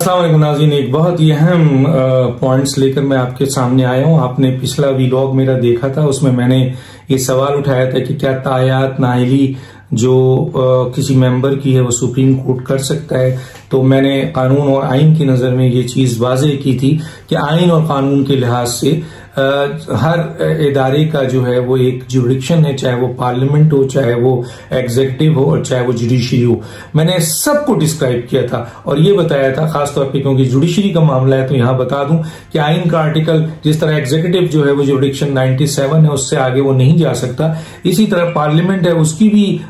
अस्सलाम नाज़रीन, एक बहुत ही अहम पॉइंट्स लेकर मैं आपके सामने आया हूँ। आपने पिछला वीलॉग मेरा देखा था, उसमें मैंने ये सवाल उठाया था कि क्या तायात नाइली जो किसी मेंबर की है वो सुप्रीम कोर्ट कर सकता है। तो मैंने कानून और आइन की नजर में ये चीज वाज़ेह की थी कि आइन और कानून के लिहाज से हर इदारे का जो है वो एक जुरिडिक्शन है, चाहे वो पार्लियामेंट हो, चाहे वो एग्जीक्यूटिव हो और चाहे वो जुडिशरी हो। मैंने सबको डिस्क्राइब किया था और ये बताया था खासतौर पे क्योंकि जुडिशरी का मामला है तो यहां बता दूं कि आइन का आर्टिकल जिस तरह एग्जीक्यूटिव जो है वो जुरिडिक्शन 97 है, उससे आगे वो नहीं जा सकता। इसी तरह पार्लियामेंट है, उसकी भी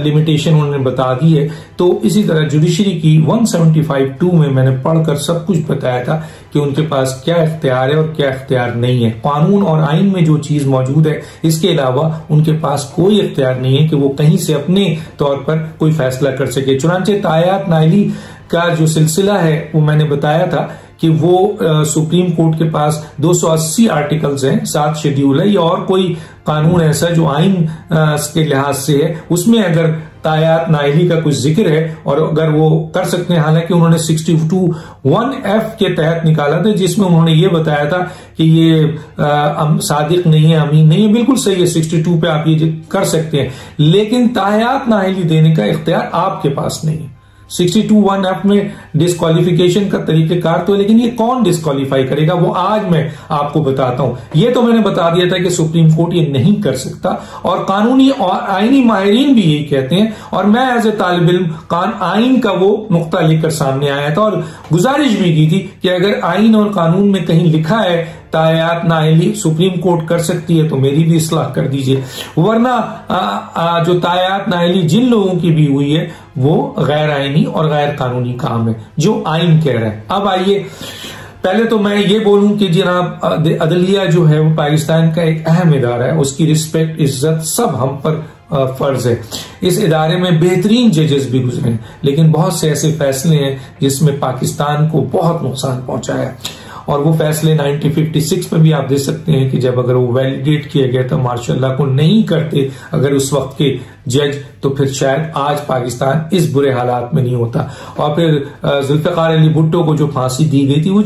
लिमिटेशन उन्होंने बता दी है। तो इसी तरह जुडिशरी की 175(2) में मैंने पढ़कर सब कुछ बताया था कि उनके पास क्या इख्तियार है और क्या इख्तियार नहीं है। कानून और आइन में जो चीज मौजूद है, इसके अलावा उनके पास कोई इख्तियार नहीं है कि वो कहीं से अपने तौर पर कोई फैसला कर सके। चुनांचे तायात नाइली का जो सिलसिला है वो मैंने बताया था कि वो सुप्रीम कोर्ट के पास 280 आर्टिकल्स हैं, 7 शेड्यूल है या और कोई कानून ऐसा जो आइन के लिहाज से है, उसमें अगर तायात नाइली का कुछ जिक्र है और अगर वो कर सकते हैं। हालांकि उन्होंने 62(1)(f) के तहत निकाला था, जिसमें उन्होंने ये बताया था कि ये सादिक नहीं है, अमीन नहीं है। बिल्कुल सही है, 62 पे आप ये कर सकते हैं, लेकिन तायात नाइली देने का इख्तियार आपके पास नहीं है। 62(1)(f) में डिस्क्वालिफिकेशन का तरीकेकार तो है, लेकिन ये कौन डिस्क्वालीफाई करेगा वो आज मैं आपको बताता हूं। ये तो मैंने बता दिया था कि सुप्रीम कोर्ट ये नहीं कर सकता और कानूनी और आईनी माहिरीन भी यही कहते हैं। और मैं एज ए तालिब इल्म आइन का वो नुक्ता लेकर सामने आया था और गुजारिश भी की थी कि अगर आइन और कानून में कहीं लिखा है तायात नाइली सुप्रीम कोर्ट कर सकती है तो मेरी भी इस्लाह कर दीजिए, वरना जो तायात नाइली जिन लोगों की भी हुई है वो गैर आईनी और गैर कानूनी काम है जो आइन कह रहा है। अब आइए, पहले तो मैं ये बोलूं कि जनाब अदलिया जो है वो पाकिस्तान का एक अहम इदारा है, उसकी रिस्पेक्ट इज्जत सब हम पर फर्ज है। इस इदारे में बेहतरीन जजेस भी गुजरे हैं, लेकिन बहुत से ऐसे फैसले हैं जिसमें पाकिस्तान को बहुत नुकसान पहुंचा है। और वो फैसले 1956 में भी आप देख सकते हैं कि जब अगर वो वैलिडेट किया गया था, मार्शल लॉ को नहीं करते अगर उस वक्त के जज, तो फिर शायद आज पाकिस्तान इस बुरे हालात में नहीं होता। और फिर जुल्फिकार अली भुट्टो को जो फांसी दी गई थी वो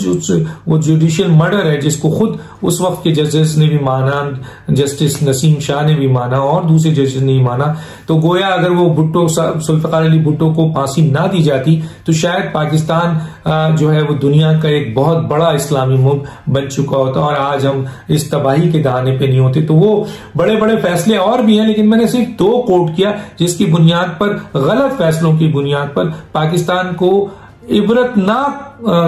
जुडिशियल मर्डर है, जिसको खुद उस वक्त के जजेस ने भी माना, जस्टिस नसीम शाह ने भी माना और दूसरे जजेस ने भी माना। तो गोया अगर वो जुल्फिकार अली भुट्टो को फांसी ना दी जाती तो शायद पाकिस्तान जो है वो दुनिया का एक बहुत बड़ा इस्लामी मुल्क बन चुका होता और आज हम इस तबाही के दहाने पे नहीं होते। तो वो बड़े बड़े फैसले और भी हैं, लेकिन मैंने सिर्फ 2 कोट किया जिसकी बुनियाद पर, गलत फैसलों की बुनियाद पर पाकिस्तान को इबरतनाक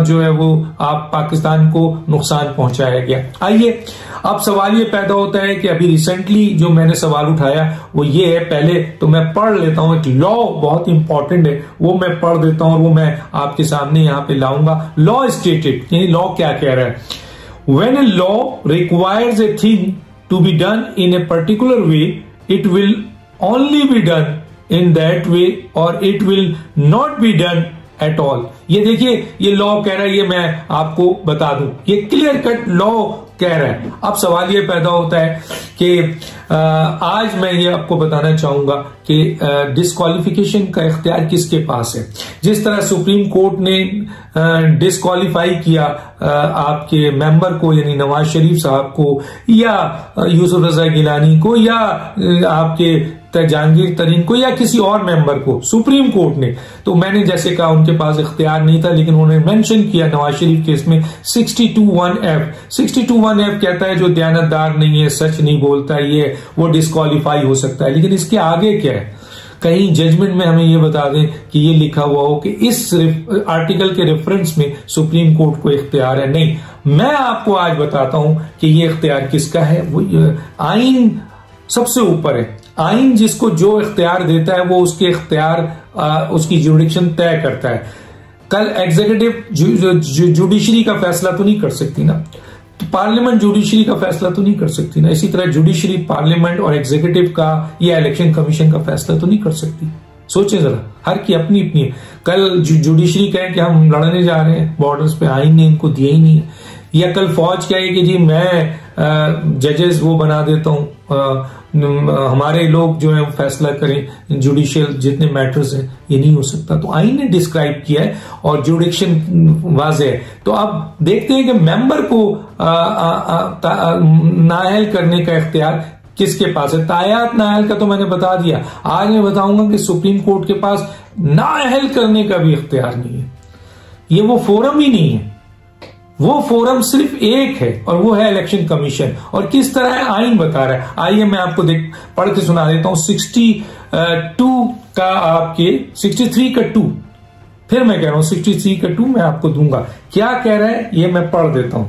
जो है वो आप पाकिस्तान को नुकसान पहुंचाया गया। आइए, अब सवाल ये पैदा होता है कि अभी रिसेंटली जो मैंने सवाल उठाया वो ये है, पहले तो मैं पढ़ लेता हूं, एक लॉ बहुत इंपॉर्टेंट है वो मैं पढ़ देता हूं और वो मैं आपके सामने यहां पे लाऊंगा। लॉ स्टेटेड, यानी लॉ क्या कह रहा है। When a law requires a thing to be done in a particular way, it will only be done in that way or it will not be done at all। ये देखिए, ये law कह रहा है, ये मैं आपको बता दूं, ये क्लियर कट लॉ कह रहा है। अब सवाल ये पैदा होता है कि आज मैं ये आपको बताना चाहूंगा कि डिस्क्वालिफिकेशन का इख्तियार किसके पास है। जिस तरह सुप्रीम कोर्ट ने डिस्क्वालीफाई किया आपके मेंबर को, यानी नवाज शरीफ साहब को या यूसुफ रजा गिलानी को या आपके जहांगीर तरीन को या किसी और मेंबर को, सुप्रीम कोर्ट ने, तो मैंने जैसे कहा उनके पास इख्तियार नहीं था, लेकिन उन्होंने मेंशन किया नवाज शरीफ केस में 62(1)(f) कहता है जो दयानतदार नहीं है, सच नहीं बोलता है, ये वो डिस्क्वालीफाई हो सकता है। लेकिन इसके आगे क्या है, कहीं जजमेंट में हमें ये बता दें कि ये लिखा हुआ हो कि इस आर्टिकल के रेफरेंस में सुप्रीम कोर्ट को इख्तियार है। नहीं, मैं आपको आज बताता हूं कि ये इख्तियार किसका है। वो आइन सबसे ऊपर है। आइन जिसको जो इख्तियार देता है वो उसके इख्तियार उसकी जुडिक्शन तय करता है। कल एग्जीक्यूटिव जुडिशरी का फैसला तो नहीं कर सकती ना, तो पार्लियामेंट जुडिशरी का फैसला तो नहीं कर सकती ना। इसी तरह जुडिशरी पार्लियामेंट और एग्जीक्यूटिव का या इलेक्शन कमीशन का फैसला तो नहीं कर सकती। सोचे जरा, हर की अपनी अपनी है। कल जुडिशरी कहे कि हम लड़ने जा रहे हैं बॉर्डर्स पे, आइन ने इनको दिया ही नहीं है। या कल फौज कहे कि जी मैं जजेस वो बना देता हूं हमारे लोग जो है फैसला करें, जुडिशियल जितने मैटर्स हैं, ये नहीं हो सकता। तो आइन ने डिस्क्राइब किया है और जुडिक्शन वाज़ेह है। तो अब देखते हैं कि मेंबर को नाअहल करने का इख्तियार किसके पास है। तायात नाअहल का तो मैंने बता दिया। आज मैं बताऊंगा कि सुप्रीम कोर्ट के पास नाअहल करने का भी इख्तियार नहीं है। ये वो फोरम ही नहीं है, वो फोरम सिर्फ एक है और वो है इलेक्शन कमीशन। और किस तरह है आइन बता रहा है। आइए मैं आपको पढ़ के सुना देता हूं। 62 का आपके 63 का 2, फिर मैं कह रहा हूं 63 का 2 मैं आपको दूंगा। क्या कह रहा है ये मैं पढ़ देता हूं।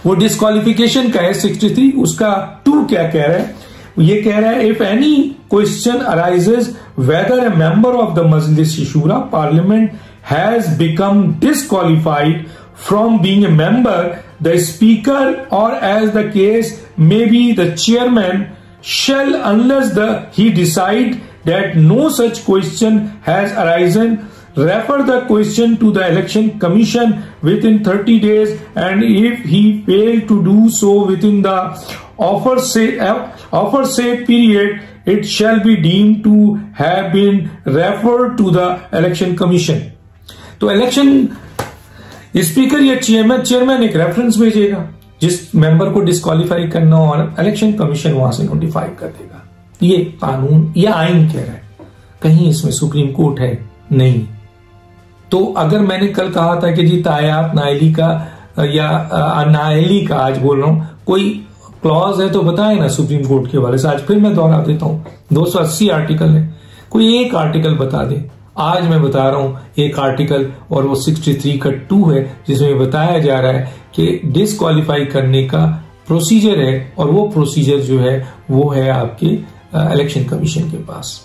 वो डिस्क्वालिफिकेशन का है 63, उसका 2 क्या कह रहा है। ये कह रहा है if any question arises whether a member of the Majlis Shura parliament has become disqualified from being a member, the speaker or as the case may be the chairman shall, unless he decide that no such question has arisen, refer the question to the election commission within 30 days, and if he fail to do so within the aforesaid period, it shall be deemed to have been referred to the election commission. तो election speaker या chairman एक reference भेजेगा जिस member को disqualify करना, और election commission वहां से नोटिफाई कर देगा। ये कानून या आइन कह रहा है, कहीं इसमें सुप्रीम कोर्ट है नहीं। तो अगर मैंने कल कहा था कि जी तायात नाअहली का या नाअहली का, आज बोल रहा हूं कोई क्लॉज है तो बताए ना सुप्रीम कोर्ट के वाले से। आज फिर मैं दोहरा देता हूं, 280 आर्टिकल है, कोई एक आर्टिकल बता दे। आज मैं बता रहा हूं एक आर्टिकल, और वो 63 का 2 है, जिसमें बताया जा रहा है कि डिस्क्वालीफाई करने का प्रोसीजर है, और वो प्रोसीजर जो है वो है आपके इलेक्शन कमीशन के पास,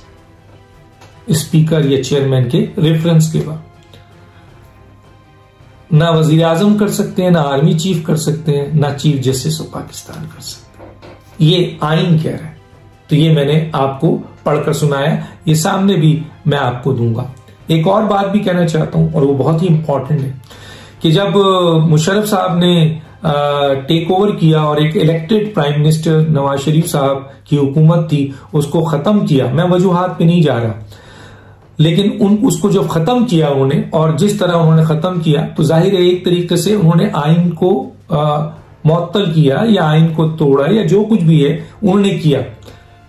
स्पीकर या चेयरमैन के रेफरेंस के बाद। ना वजीर आजम कर सकते हैं, ना आर्मी चीफ कर सकते हैं, ना चीफ जस्टिस ऑफ पाकिस्तान कर सकते हैं। ये आइन कह रहा है। तो ये मैंने आपको पढ़कर सुनाया, ये सामने भी मैं आपको दूंगा। एक और बात भी कहना चाहता हूं, और वो बहुत ही इंपॉर्टेंट है, कि जब मुशर्रफ साहब ने टेक ओवर किया और एक elected prime minister Nawaz Sharif साहब की हुकूमत थी, उसको खत्म किया। मैं वजूहात पे नहीं जा रहा, लेकिन उसको जब खत्म किया उन्होंने, और जिस तरह उन्होंने खत्म किया, तो जाहिर है एक तरीके से उन्होंने आइन को मुअत्तल किया या आइन को तोड़ा या जो कुछ भी है उन्होंने किया।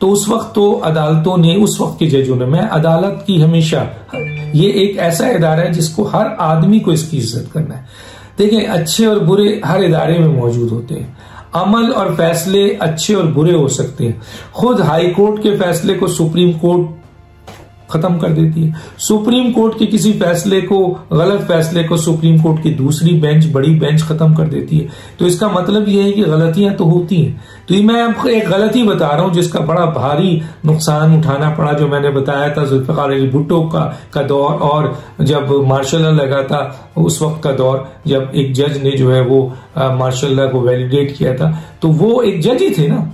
तो उस वक्त तो अदालतों ने, उस वक्त के जजों ने, मैं अदालत की हमेशा, ये एक ऐसा इदारा है जिसको हर आदमी को इसकी इज्जत करना है। देखिए, अच्छे और बुरे हर इदारे में मौजूद होते हैं। अमल और फैसले अच्छे और बुरे हो सकते हैं। खुद हाई कोर्ट के फैसले को सुप्रीम कोर्ट खत्म कर देती है। सुप्रीम कोर्ट के किसी फैसले को, गलत फैसले को, सुप्रीम कोर्ट की दूसरी बेंच, बड़ी बेंच खत्म कर देती है। तो इसका मतलब यह है कि गलतियां तो होती हैं। तो ये मैं आपको एक गलती बता रहा हूं जिसका बड़ा भारी नुकसान उठाना पड़ा, जो मैंने बताया था जुल्फिकार अली भुट्टो का दौर, और जब मार्शल लॉ लगा था उस वक्त का दौर, जब एक जज ने जो है वो मार्शल लॉ को वैलिडेट किया था। तो वो एक जज ही थे ना,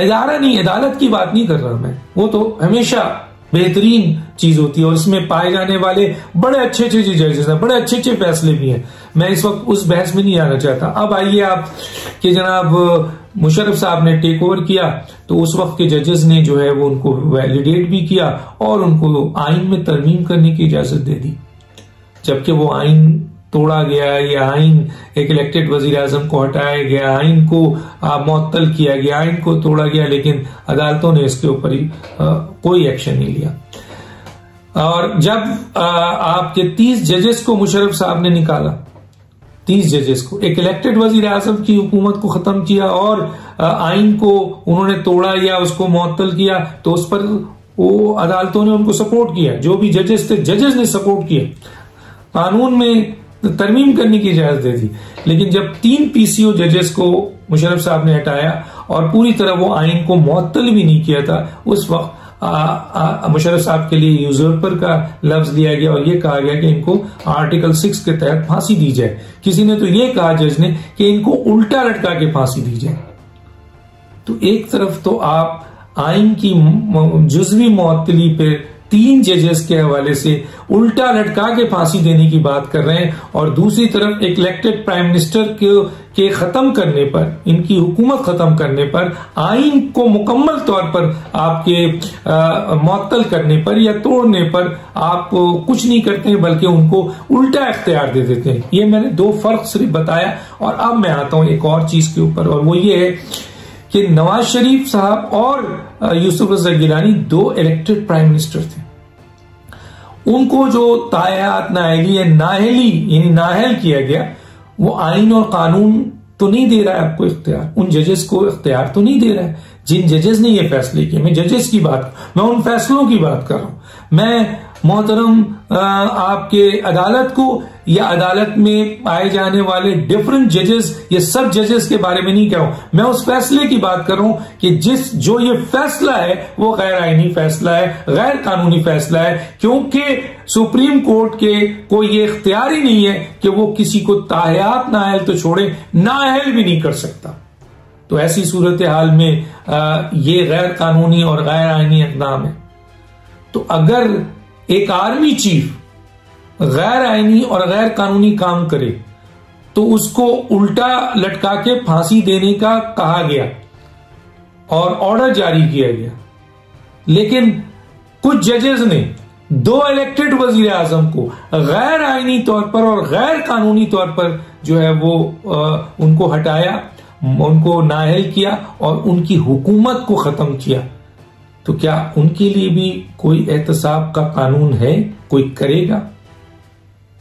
इदारा नहीं, अदालत की बात नहीं कर रहा मैं। वो तो हमेशा बेहतरीन चीज होती है, और इसमें पाए जाने वाले बड़े अच्छे अच्छे जजेस हैं, बड़े अच्छे अच्छे फैसले भी हैं। मैं इस वक्त उस बहस में नहीं आना चाहता। अब आइए आप कि जनाब मुशर्रफ साहब ने टेक ओवर किया, तो उस वक्त के जजेस ने जो है वो उनको वैलिडेट भी किया और उनको आइन में तरमीम करने की इजाजत दे दी। जबकि वो आइन तोड़ा गया, या आइन एक इलेक्टेड वजीर आजम को हटाया गया, आइन को मुअत्तल किया गया, आइन को तोड़ा गया, लेकिन अदालतों ने इसके ऊपर कोई एक्शन नहीं लिया। और जब आपके 30 जजेस को मुशर्रफ साहब ने निकाला, 30 जजेस को, एक इलेक्टेड वजीर आजम की हुकूमत को खत्म किया और आइन को उन्होंने तोड़ा या उसको मुअत्तल किया, तो उस पर वो अदालतों ने उनको सपोर्ट किया। जो भी जजेस थे, जजेस ने सपोर्ट किया, कानून में तरमीम करने की इजाजत दे दी। लेकिन जब 3 पीसीओ जजेस को मुशर्रफ साहब ने हटाया और पूरी तरह वो आइन को मुअत्तल भी नहीं किया था, उस वक्त मुशर्रफ साहब के लिए यूजर्पर का लफ्ज लिया गया और ये कहा गया कि इनको आर्टिकल 6 के तहत फांसी दी जाए। किसी ने तो ये कहा जज ने कि इनको उल्टा लटका के फांसी दी जाए। तो एक तरफ तो आप आइन की जुज़वी मुअत्तली पे 3 जजेस के हवाले से उल्टा लटका के फांसी देने की बात कर रहे हैं, और दूसरी तरफ एक इलेक्टेड प्राइम मिनिस्टर के खत्म करने पर, इनकी हुकूमत खत्म करने पर, आइन को मुकम्मल तौर पर आपके मुअत्तल करने पर या तोड़ने पर आप कुछ नहीं करते हैं, बल्कि उनको उल्टा इख्तियार दे देते हैं। ये मैंने 2 फर्क सिर्फ बताया, और अब मैं आता हूं एक और चीज के ऊपर, और वो ये है कि नवाज शरीफ साहब और यूसुफ रज़ा गिलानी 2 इलेक्टेड प्राइम मिनिस्टर थे। उनको जो तायात नाअहली या नाअहली यानी नाअहल किया गया, वो आइन और कानून तो नहीं दे रहा है आपको इख्तियार, उन जजेस को इख्तियार तो नहीं दे रहा है जिन जजेस ने ये फैसले किए। मैं जजेस की बात, मैं उन फैसलों की बात कर रहा हूं। मैं मोहतरम आपके अदालत को या अदालत में आए जाने वाले डिफरेंट जजेस, ये सब जजेस के बारे में नहीं कह रहा हूं, मैं उस फैसले की बात कर रहा हूं कि जो ये फैसला है वो गैर आईनी फैसला है, गैर कानूनी फैसला है, क्योंकि सुप्रीम कोर्ट के को ये इख्तियार ही नहीं है कि वो किसी को ताहयात नाअहल तो छोड़े, नाअहल भी नहीं कर सकता। तो ऐसी सूरत हाल में ये गैर कानूनी और गैर आईनी इक़दाम है। तो अगर एक आर्मी चीफ गैर आईनी और गैर कानूनी काम करे तो उसको उल्टा लटका के फांसी देने का कहा गया और ऑर्डर जारी किया गया, लेकिन कुछ जजेस ने 2 इलेक्टेड वजीर आजम को गैर आईनी तौर पर और गैर कानूनी तौर पर जो है वो उनको हटाया, उनको नाअहल किया और उनकी हुकूमत को खत्म किया। तो क्या उनके लिए भी कोई एहतसाब का कानून है? कोई करेगा?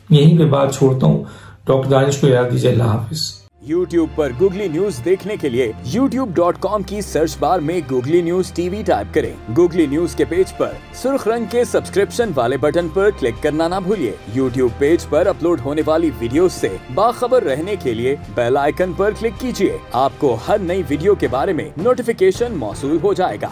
यहीं पे बात छोड़ता हूं। डॉक्टर दानिश को याद दीजिए। अल्लाह हाफिज। YouTube पर गूगली न्यूज देखने के लिए youtube.com की सर्च बार में गूगली न्यूज टीवी टाइप करें। गूगली न्यूज के पेज पर सुर्ख रंग के सब्सक्रिप्शन वाले बटन पर क्लिक करना ना भूलिए। YouTube पेज पर अपलोड होने वाली वीडियोस से बाखबर रहने के लिए बेल आइकन पर क्लिक कीजिए। आपको हर नई वीडियो के बारे में नोटिफिकेशन मौसूल हो जाएगा।